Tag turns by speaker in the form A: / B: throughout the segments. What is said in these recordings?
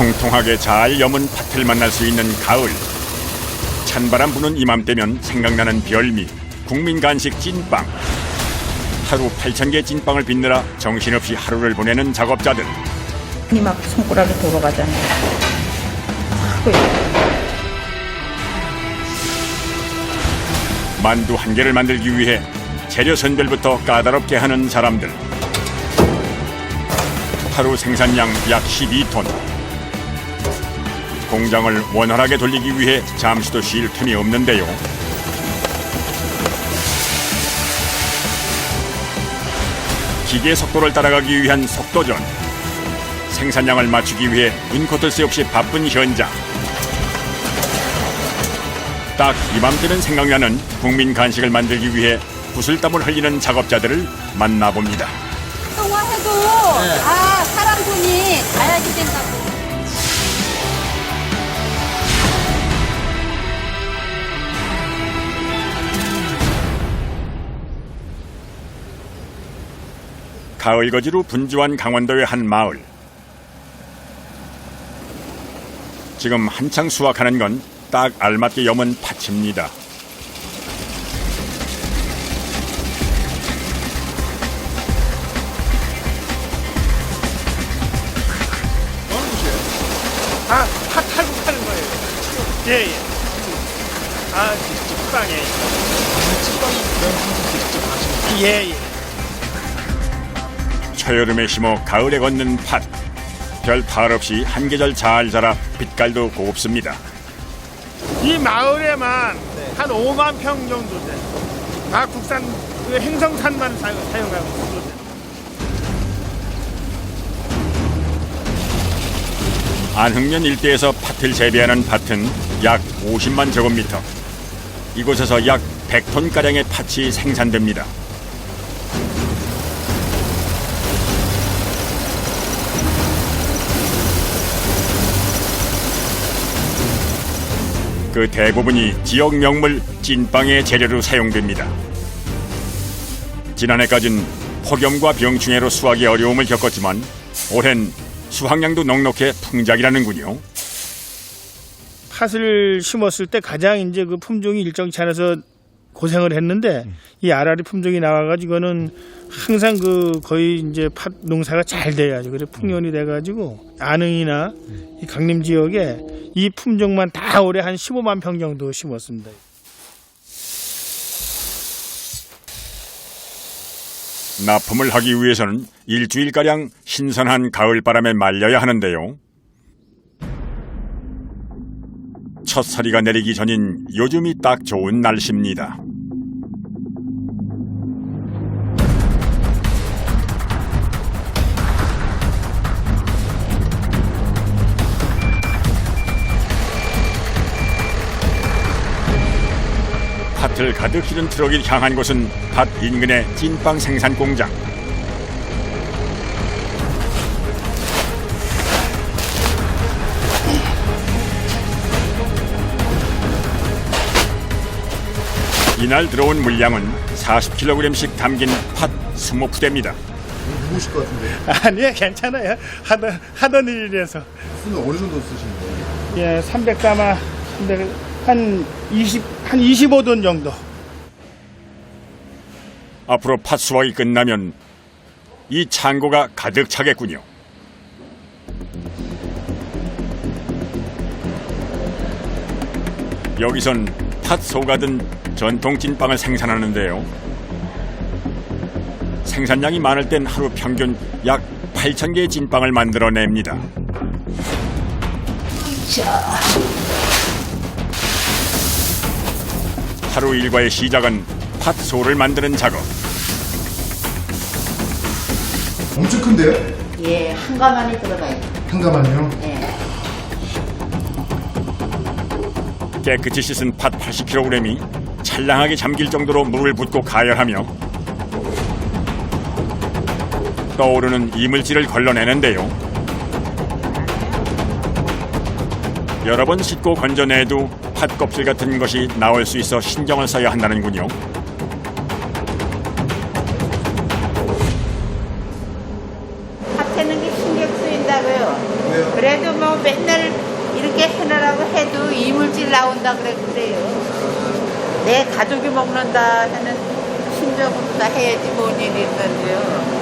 A: 통통하게 잘 여문 팥을 만날 수 있는 가을. 찬바람 부는 이맘때면 생각나는 별미, 국민 간식 찐빵. 하루 8,000개 찐빵을 빚느라 정신없이 하루를 보내는 작업자들.
B: 이 막 손가락이 돌아가잖아요.
A: 만두 한 개를 만들기 위해 재료 선별부터 까다롭게 하는 사람들. 하루 생산량 약 12톤. 공장을 원활하게 돌리기 위해 잠시도 쉴 틈이 없는데요. 기계 속도를 따라가기 위한 속도전. 생산량을 맞추기 위해 눈코뜰 새 없이 바쁜 현장. 딱 이맘때는 생각나는 국민 간식을 만들기 위해 구슬땀을 흘리는 작업자들을 만나봅니다.
C: 통화해도 사람 돈이 가야지 된다고.
A: 가을 거지로 분주한 강원도의 한 마을. 지금 한창 수확하는 건 딱 알맞게 여문 팥입니다.
D: 어느 곳이에요? 팥 탈고 파는 거예요. 예. 찐빵에. 찐빵이 그런 분들 직접 하시는 거예요? 예.
A: 초여름에 심어 가을에 걷는 팥. 별 탈 없이 한 계절 잘 자라 빛깔도 곱습니다.
D: 이 마을에만 한 5만 평 정도 돼. 다 국산 그 행성산만 사용하고 있어요.
A: 안흥면 일대에서 팥을 재배하는 밭은 약 50만 제곱미터. 이곳에서 약 100톤가량의 팥이 생산됩니다. 그 대부분이 지역 명물 찐빵의 재료로 사용됩니다. 지난해까진 폭염과 병충해로 수확이 어려움을 겪었지만 올해는 수확량도 넉넉해 풍작이라는군요.
D: 팥을 심었을 때 가장 이제 그 품종이 일정치 않아서 고생을 했는데 이 아라리 품종이 나와가지고는 항상 그 거의 이제 팥 농사가 잘 돼야죠. 그래 풍년이 돼가지고 안흥이나 이 강림 지역에 이 품종만 다 올해 한 15만 평 정도 심었습니다.
A: 납품을 하기 위해서는 일주일가량 신선한 가을바람에 말려야 하는데요. 첫서리가 내리기 전인 요즘이 딱 좋은 날씨입니다. 팥을 가득 실은 트럭이 향한 곳은 밭 인근의 찐빵 생산 공장. 이날 들어온 물량은 40kg씩 담긴 팥 20푸대입니다.
E: 무거우실 것 같은데.
D: 아니요, 괜찮아요. 하던 일이라서.
E: 쓰면 어느 정도 쓰시는 거예요?
D: 예, 300가마, 한 25돈 정도.
A: 앞으로 팥 수확이 끝나면 이 창고가 가득 차겠군요. 여기선 팥 속아든 전통 찐빵을 생산하는데요. 생산량이 많을 땐 하루 평균 약 8,000개의 찐빵을 만들어냅니다. 하루 일과의 시작은 팥소를 만드는 작업.
E: 엄청 큰데요?
B: 예, 한 가만히 들어가요.
E: 한 가만요?
B: 예.
A: 깨끗이 씻은 팥 80kg이 찰랑하게 잠길 정도로 물을 붓고 가열하며 떠오르는 이물질을 걸러내는데요. 여러 번 씻고 건져내도 팥 껍질 같은 것이 나올 수 있어 신경을 써야 한다는군요.
B: 팥에는 게 신경 쓰인다고요. 그래도 뭐 맨날 이렇게 해놓으라고 해도 이물질 나온다 그래요. 내 가족이 먹는다 하는 심정으로 다 해야지 뭔 일이 있던데요.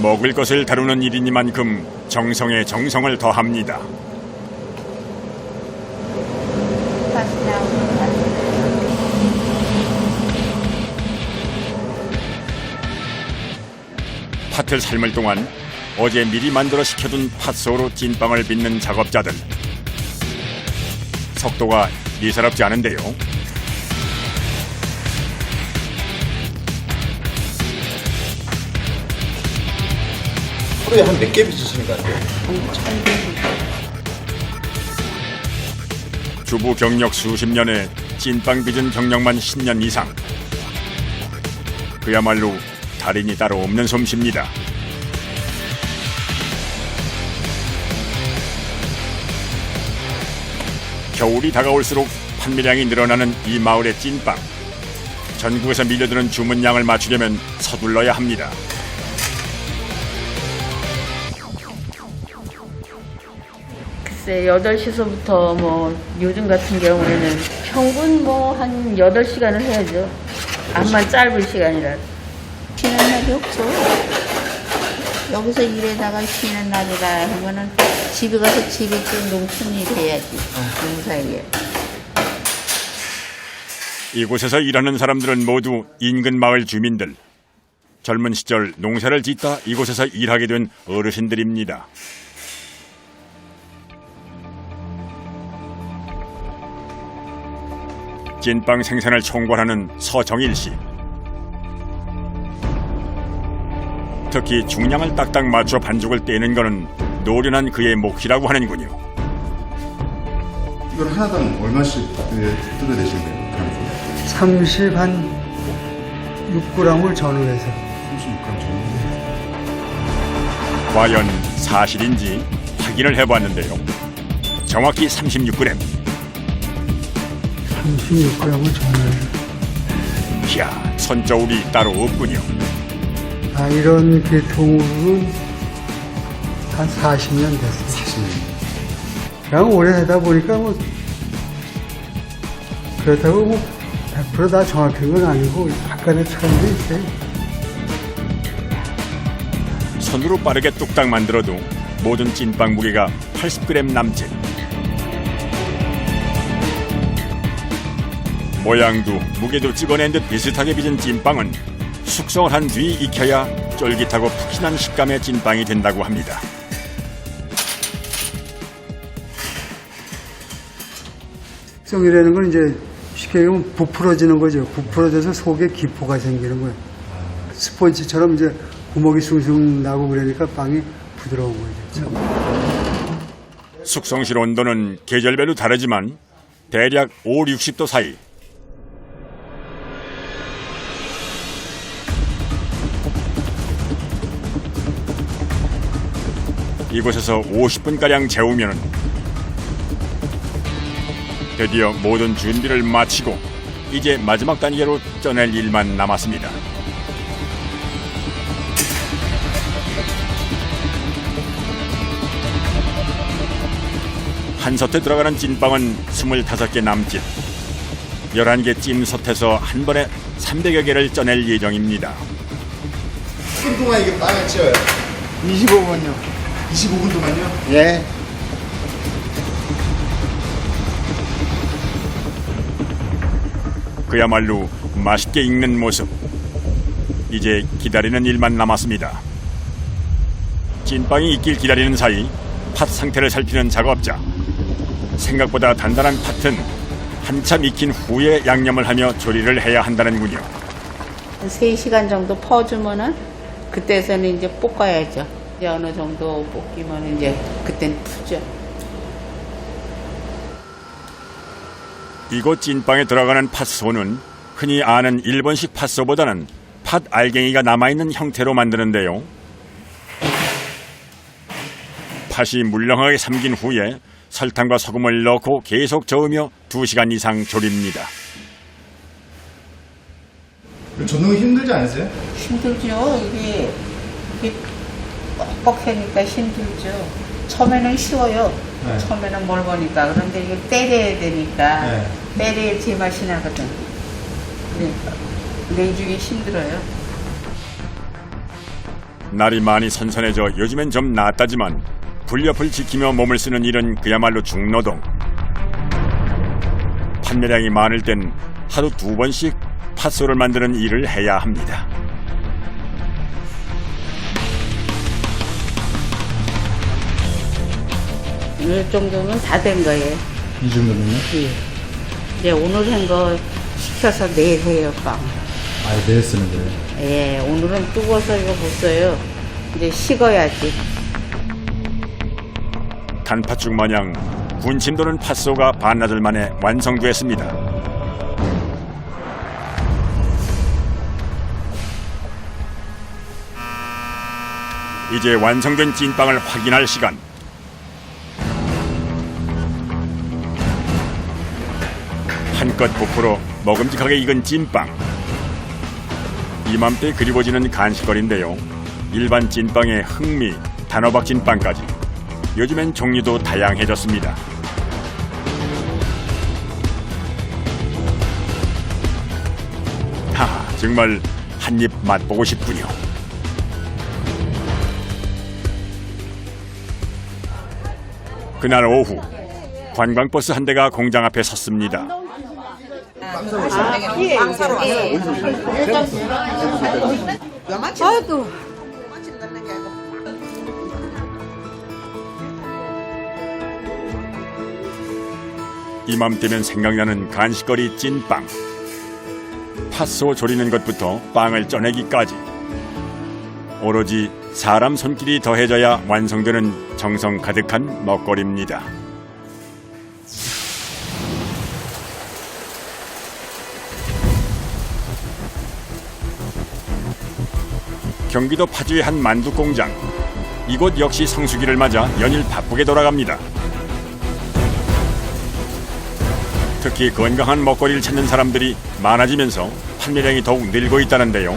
A: 먹을 것을 다루는 일이니만큼 정성에 정성을 더합니다.
B: 다시 나오니까.
A: 팥을 삶을 동안 어제 미리 만들어 식혀둔 팥소로 찐빵을 빚는 작업자들. 속도가 예사롭지 않은데요.
E: 하루에 한 몇 개 빚으시는 거 같아요?
A: 주부 경력 수십 년에 찐빵 빚은 경력만 10년 이상. 그야말로 달인이 따로 없는 솜씨입니다. 겨울이 다가올수록 판매량이 늘어나는 이 마을의 찐빵. 전국에서 밀려드는 주문량을 맞추려면 서둘러야 합니다.
F: 글쎄 8시서부터 뭐 요즘 같은 경우에는 평균 뭐 한 8시간을 해야죠. 암만 짧은 시간이라.
B: 쉬는 날이 없어. 여기서 일에다가 쉬는 날이라 하면은 집에 가서 집에 또 농촌 일 해야지. 농사일.
A: 이곳에서 일하는 사람들은 모두 인근 마을 주민들. 젊은 시절 농사를 짓다 이곳에서 일하게 된 어르신들입니다. 찐빵 생산을 총괄하는 서정일 씨. 특히 중량을 딱딱 맞춰 반죽을 떼는 것은 노련한 그의 몫이라고 하는군요.
E: 이걸 하나당 얼마씩 뜯어내시는 거예요?
G: 36g을 전후해서
E: 36g 정도.
A: 과연 사실인지 확인을 해봤는데요. 정확히 36g.
G: 36g을 전후해서.
A: 이야, 손저울이 따로 없군요.
G: 아, 이런 계통으로는 한 40년 됐어요.
E: 40년.
G: 그냥 오래 하다 보니까 뭐 그렇다고 뭐 100% 다 정확한 건 아니고 약간의 차이도 있어요.
A: 손으로 빠르게 뚝딱 만들어도 모든 찐빵 무게가 80g 남짓. 모양도 무게도 찍어낸 듯 비슷하게 빚은 찐빵은 숙성을 한 뒤 익혀야 쫄깃하고 푹신한 식감의 찐빵이 된다고 합니다.
G: 숙성이라는 건 이제 쉽게 얘기하면 부풀어지는 거죠. 부풀어져서 속에 기포가 생기는 거예요. 스펀지처럼 이제 구멍이 숭숭 나고 그러니까 빵이 부드러운 거죠.
A: 숙성실 온도는 계절별로 다르지만 대략 5, 60도 사이. 이곳에서 50분가량 재우면 드디어 모든 준비를 마치고 이제 마지막 단계로 쪄낼 일만 남았습니다. 한 솥에 들어가는 찐빵은 25개 남짓. 11개 찜솥에서 한 번에 300여 개를 쪄낼 예정입니다.
E: 10분 동안 이게 빵을 찌어요.
G: 25분요.
E: 25분 동안요?
G: 예.
A: 그야말로 맛있게 익는 모습. 이제 기다리는 일만 남았습니다. 찐빵이 익길 기다리는 사이 팥 상태를 살피는 작업자. 생각보다 단단한 팥은 한참 익힌 후에 양념을 하며 조리를 해야 한다는군요.
B: 한 3시간 정도 퍼주면은 그때서는 이제 볶아야죠. 이제 어느 정도 볶이면 이제 그땐 푸죠.
A: 이곳 찐빵에 들어가는 팥소는 흔히 아는 일본식 팥소보다는 팥 알갱이가 남아있는 형태로 만드는데요. 팥이 물렁하게 삶긴 후에 설탕과 소금을 넣고 계속 저으며 2시간 이상 졸입니다.
E: 젓는 거 힘들지 않으세요?
B: 힘들죠. 이게 뻑뻑하니까 힘들죠. 처음에는 쉬워요.
H: 네.
B: 처음에는 멀거니까. 그런데 이거 때려야 되니까
H: 네.
B: 때려야 제맛이 나거든. 그러니까 내주기 힘들어요.
A: 날이 많이 선선해져 요즘엔 좀 낫다지만 불옆을 지키며 몸을 쓰는 일은 그야말로 중노동. 판매량이 많을 땐 하루 2번씩 팥소를 만드는 일을 해야 합니다.
B: 이 정도면 다 된 거예요.
H: 이 정도면요?
B: 이제 오늘 한 거 시켜서 내일 해요, 빵.
H: 아예 내일 쓰는 거예요.
B: 예, 오늘은 뜨거워서 이거 못 써요. 이제 식어야지.
A: 단팥죽 마냥 군침 도는 팥소가 반나절 만에 완성됐습니다. 이제 완성된 찐빵을 확인할 시간. 한껏 부풀어 먹음직하게 익은 찐빵. 이맘때 그리워지는 간식거리인데요. 일반 찐빵에 흑미, 단호박 찐빵까지. 요즘엔 종류도 다양해졌습니다. 하하, 정말 한입 맛보고 싶군요. 그날 오후 관광버스 한 대가 공장 앞에 섰습니다.
C: 아이고.
A: 이맘때면 생각나는 간식거리 찐빵. 팥소 조리는 것부터 빵을 쪄내기까지. 오로지 사람 손길이 더해져야 완성되는 정성 가득한 먹거리입니다. 경기도 파주의 한 만두 공장. 이곳 역시 성수기를 맞아 연일 바쁘게 돌아갑니다. 특히 건강한 먹거리를 찾는 사람들이 많아지면서 판매량이 더욱 늘고 있다는데요.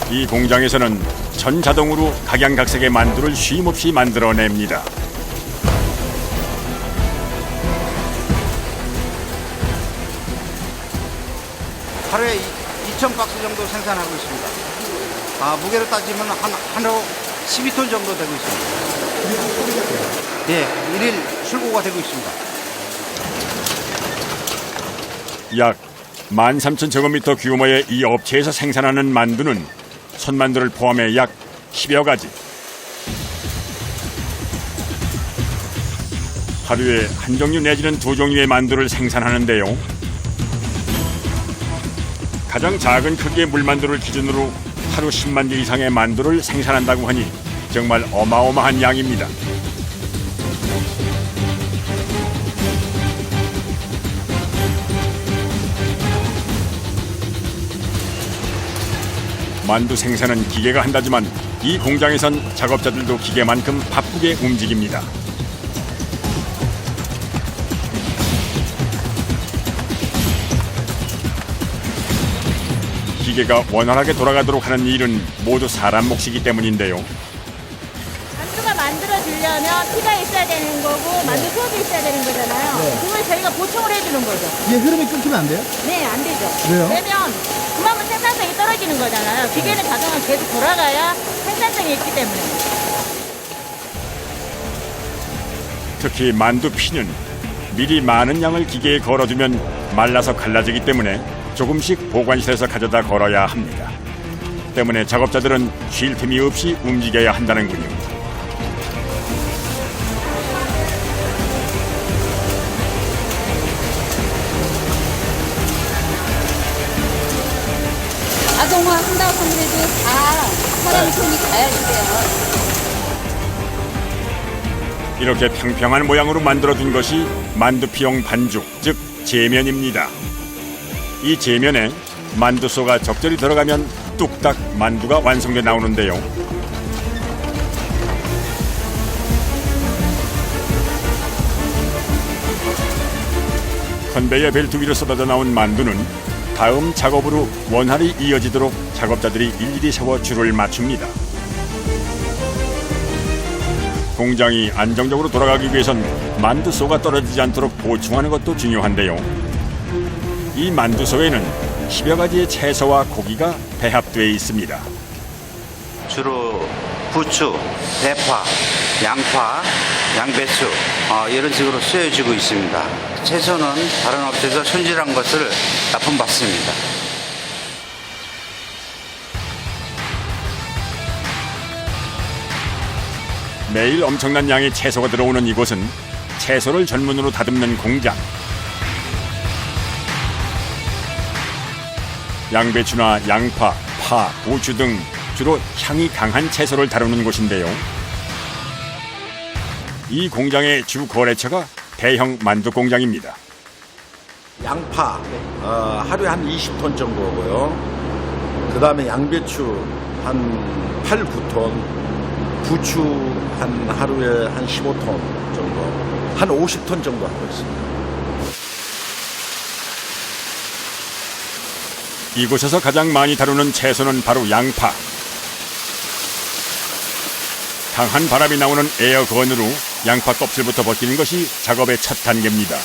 A: 이 공장에서는 전자동으로 각양각색의 만두를 쉼없이 만들어냅니다.
I: 하루에 2,000박스 정도 생산하고 있습니다. 무게로 따지면 하루 12톤 정도 되고 있습니다. 예, 일일 출고가 되고 있습니다.
A: 약 13,000제곱미터 규모의 이 업체에서 생산하는 만두는 손만두를 포함해 약 10여 가지. 하루에 한 종류 내지는 2종류의 만두를 생산하는데요. 가장 작은 크기의 물만두를 기준으로 하루 10만 개 이상의 만두를 생산한다고 하니 정말 어마어마한 양입니다. 만두 생산은 기계가 한다지만 이 공장에선 작업자들도 기계만큼 바쁘게 움직입니다. 기계가 원활하게 돌아가도록 하는 일은 모두 사람 몫이기 때문인데요.
C: 만두가 만들어지려면 피가 있어야 되는 거고 만두 수업이 있어야 되는 거잖아요. 그걸 저희가 보충을 해주는 거죠.
H: 이게 흐름이 끊기면 안 돼요?
C: 네, 안 되죠.
H: 왜요?
C: 왜냐면 그만큼 생산성이 떨어지는 거잖아요. 기계는 자동으로 계속 돌아가야 생산성이 있기 때문에.
A: 특히 만두 피는 미리 많은 양을 기계에 걸어두면 말라서 갈라지기 때문에 조금씩 보관실에서 가져다 걸어야 합니다. 때문에 작업자들은 쉴 틈이 없이 움직여야 한다는군요.
C: 자동화 한다고 하더라도 다 사람 손이 가야 돼요.
A: 이렇게 평평한 모양으로 만들어둔 것이 만두피용 반죽, 즉 제면입니다. 이 제면에 만두소가 적절히 들어가면 뚝딱 만두가 완성돼 나오는데요. 컨베이어 벨트 위로 쏟아져 나온 만두는 다음 작업으로 원활히 이어지도록 작업자들이 일일이 세워 줄을 맞춥니다. 공장이 안정적으로 돌아가기 위해선 만두소가 떨어지지 않도록 보충하는 것도 중요한데요. 이 만두소에는 10여 가지의 채소와 고기가 배합되어 있습니다.
I: 주로 부추, 대파, 양파, 양배추 이런 식으로 쓰여지고 있습니다. 채소는 다른 업체에서 손질한 것을 납품받습니다.
A: 매일 엄청난 양의 채소가 들어오는 이곳은 채소를 전문으로 다듬는 공장. 양배추나 양파, 파, 고추 등 주로 향이 강한 채소를 다루는 곳인데요. 이 공장의 주 거래처가 대형 만두 공장입니다.
J: 양파 하루에 한 20톤 정도 오고요. 그 다음에 양배추 한 8, 9톤, 부추 한 하루에 한 15톤 정도, 한 50톤 정도 하고 있습니다.
A: 이곳에서 가장 많이 다루는 채소는 바로 양파. 강한 바람이 나오는 에어건으로 양파 껍질부터 벗기는 것이 작업의 첫 단계입니다.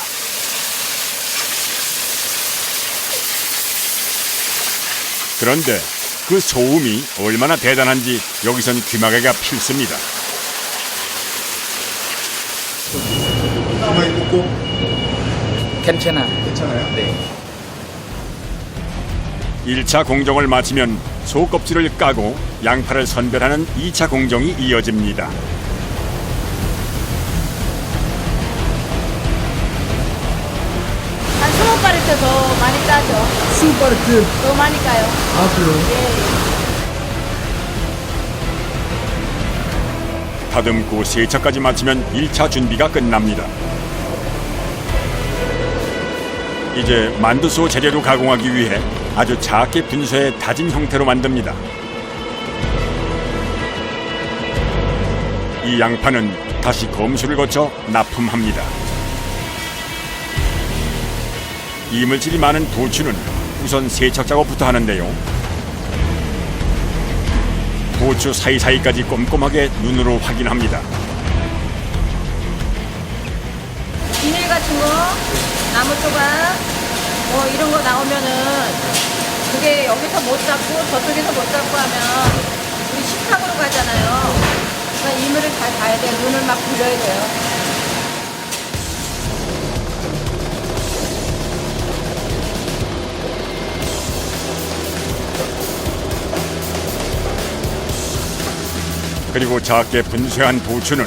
A: 그런데 그 소음이 얼마나 대단한지 여기선 귀마개가 필수입니다.
H: 가만히 꽂고
J: 괜찮아요?
H: 네.
A: 1차 공정을 마치면 소 껍질을 까고 양파를 선별하는 2차 공정이 이어집니다.
C: 한 20파리트 더 많이 따죠.
H: 20파리트.
C: 더 많이 까요.
H: 아, 그래요?
A: 다듬고 세차까지 마치면 1차 준비가 끝납니다. 이제 만두소 재료로 가공하기 위해 아주 작게 분쇄해 다진 형태로 만듭니다. 이 양파는 다시 검수를 거쳐 납품합니다. 이물질이 많은 부추는 우선 세척 작업부터 하는데요. 부추 사이사이까지 꼼꼼하게 눈으로 확인합니다.
C: 비닐 같은 거, 나무 조각, 뭐 이런 거 나오면은 그게 여기서 못 잡고 저쪽에서 못 잡고 하면 우리 식탁으로 가잖아요. 그러니까 이물을 잘 봐야 돼요. 눈을 막 부려야 돼요.
A: 그리고 작게 분쇄한 부추는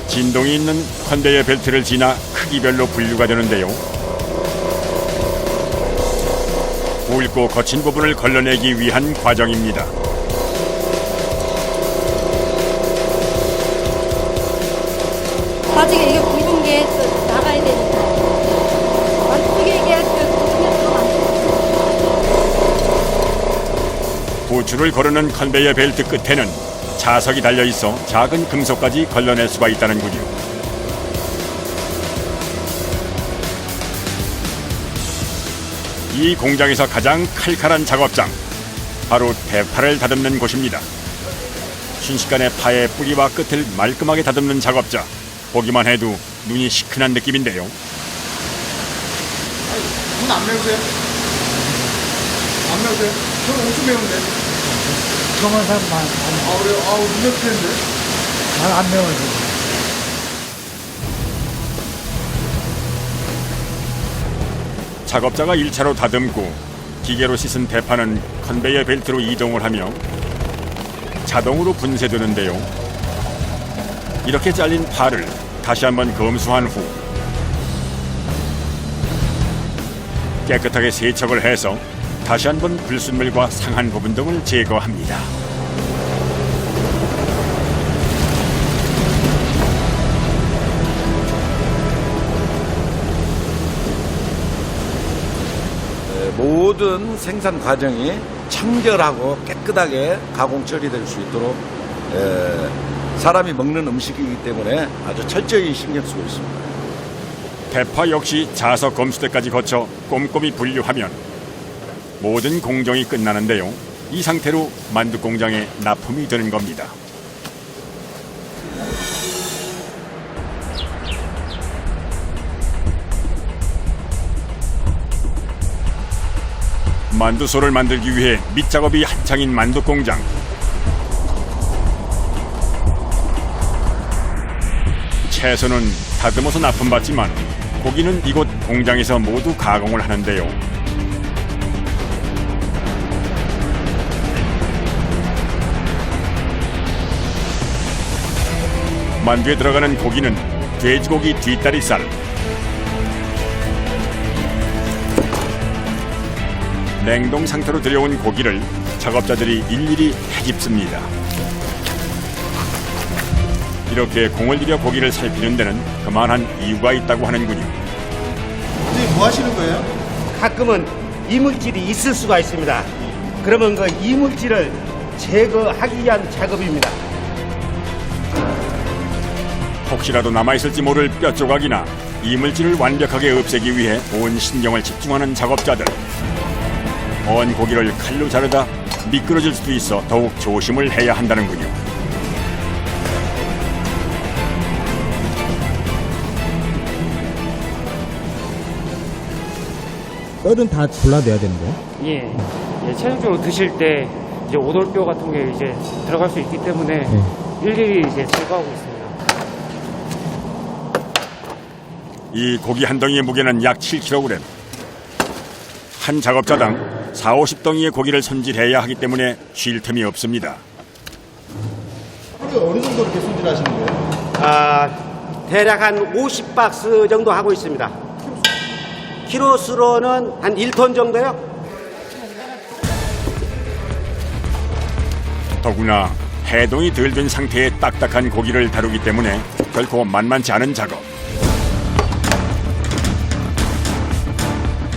A: 진동이 있는 컨베이어 벨트를 지나 크기별로 분류가 되는데요. 굵고 거친 부분을 걸러내기 위한 과정입니다.
C: 나중에 이게 굵은 게 나가야 되니까. 이게
A: 부추를 거르는 컨베이어 벨트 끝에는 자석이 달려 있어 작은 금속까지 걸러낼 수가 있다는군요. 이 공장에서 가장 칼칼한 작업장, 바로 대파를 다듬는 곳입니다. 순식간에 파의 뿌리와 끝을 말끔하게 다듬는 작업자, 보기만 해도 눈이 시큰한 느낌인데요.
H: 눈 안 매우세요? 안 매우세요? 저는 엄청 매운데.
G: 그만 사람 많아.
H: 아, 그래요? 아우, 눈 매우는데.
G: 난안 매워요.
A: 작업자가 1차로 다듬고 기계로 씻은 대파는 컨베이어 벨트로 이동을 하며 자동으로 분쇄되는데요. 이렇게 잘린 파를 다시 한번 검수한 후 깨끗하게 세척을 해서 다시 한번 불순물과 상한 부분 등을 제거합니다.
J: 모든 생산 과정이 청결하고 깨끗하게 가공 처리될 수 있도록 사람이 먹는 음식이기 때문에 아주 철저히 신경 쓰고 있습니다.
A: 대파 역시 자석 검수대까지 거쳐 꼼꼼히 분류하면 모든 공정이 끝나는데요. 이 상태로 만두 공장에 납품이 되는 겁니다. 만두소를 만들기 위해 밑작업이 한창인 만두 공장. 채소는 다듬어서 납품받지만 고기는 이곳 공장에서 모두 가공을 하는데요. 만두에 들어가는 고기는 돼지고기 뒷다리살, 냉동 상태로 들여온 고기를 작업자들이 일일이 헤집습니다. 이렇게 공을 들여 고기를 살피는 데는 그만한 이유가 있다고 하는군요.
H: 선생님 뭐 하시는 거예요?
K: 가끔은 이물질이 있을 수가 있습니다. 그러면 그 이물질을 제거하기 위한 작업입니다.
A: 혹시라도 남아있을지 모를 뼈 조각이나 이물질을 완벽하게 없애기 위해 온 신경을 집중하는 작업자들. 언 고기를 칼로 자르다 미끄러질 수도 있어 더욱 조심을 해야 한다는군요.
L: 뼈는 다 골라내야 되는 거예요?
M: 예, 최종적으로 드실 때 이제 오돌뼈 같은 게 이제 들어갈 수 있기 때문에 일일이 이제 제거하고 있습니다.
A: 이 고기 한 덩이의 무게는 약 7kg. 한 작업자당 40-50덩이의 고기를 손질해야 하기 때문에 쉴 틈이 없습니다.
H: 하루에 어느 정도 이렇게 손질하시는 거예요?
K: 대략 한 50박스 정도 하고 있습니다. 키로수로는 한 1톤 정도요?
A: 더구나 해동이 덜 된 상태의 딱딱한 고기를 다루기 때문에 결코 만만치 않은 작업.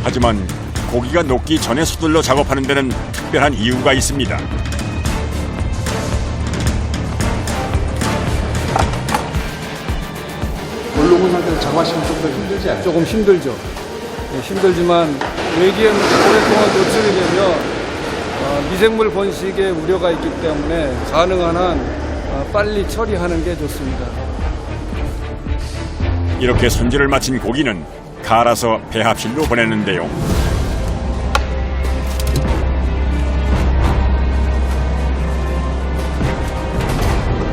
A: 하지만 고기가 녹기 전에 서둘러 작업하는 데는 특별한 이유가 있습니다.
H: 원로군 상태에서 작업하시면 좀 더 힘들지 않아요?
N: 조금 힘들죠. 힘들지만 외기에 오랫동안 노출이 되면 미생물 번식의 우려가 있기 때문에 가능한 한 빨리 처리하는 게 좋습니다.
A: 이렇게 손질을 마친 고기는 갈아서 배합실로 보내는데요.